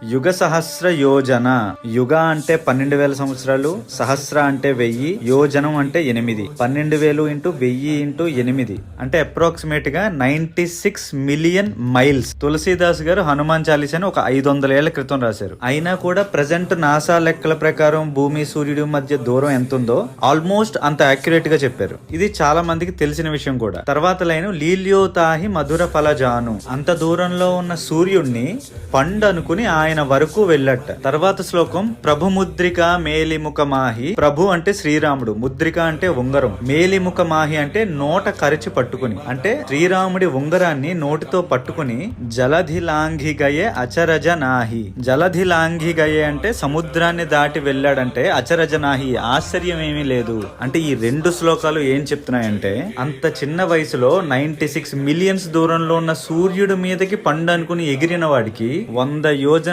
యుగ సహస్ర యోజన. యుగ అంటే 12,000 సంవత్సరాలు, సహస్ర అంటే 1000, యోజనం అంటే 8. 12,000 ఇంటూ 1000 ఇంటూ 8 అంటే అప్రాక్సిమేట్ గా 96 మిలియన్ మైల్స్. తులసీదాస్ గారు హనుమాన్ చాలీసాని ఒక 500 ఏళ్ల క్రితం రాశారు. అయినా కూడా ప్రజెంట్ నాసా లెక్కల ప్రకారం భూమి సూర్యుడి మధ్య దూరం ఎంత ఉందో ఆల్మోస్ట్ అంత అక్యురేట్ గా చెప్పారు. ఇది చాలా మందికి తెలిసిన విషయం కూడా. తర్వాత లైన్ లీల్యోతాహి మధుర ఫలజాను. అంత దూరంలో ఉన్న సూర్యుడిని పండు అనుకుని ఆయన వరకు వెళ్ళట. తర్వాత శ్లోకం ప్రభుముద్రిక మేలిముఖ మాహి. ప్రభు అంటే శ్రీరాముడు, ముద్రిక అంటే ఉంగరం, మేలిముఖ మాహి అంటే నోట కరిచి పట్టుకుని, అంటే శ్రీరాముడి ఉంగరాన్ని నోటితో పట్టుకుని జలధిలాంఘిగయే అచరజ నాహి. జలధిలాంఘిగయే అంటే సముద్రాన్ని దాటి వెళ్ళాడంటే అచరజ నాహి, ఆశ్చర్యం ఏమీ లేదు. అంటే ఈ రెండు శ్లోకాలు ఏం చెప్తున్నాయంటే అంత చిన్న వయసులో 96 మిలియన్స్ దూరంలో ఉన్న సూర్యుడి మీదకి పండు అనుకుని ఎగిరిన వాడికి 100 యోజన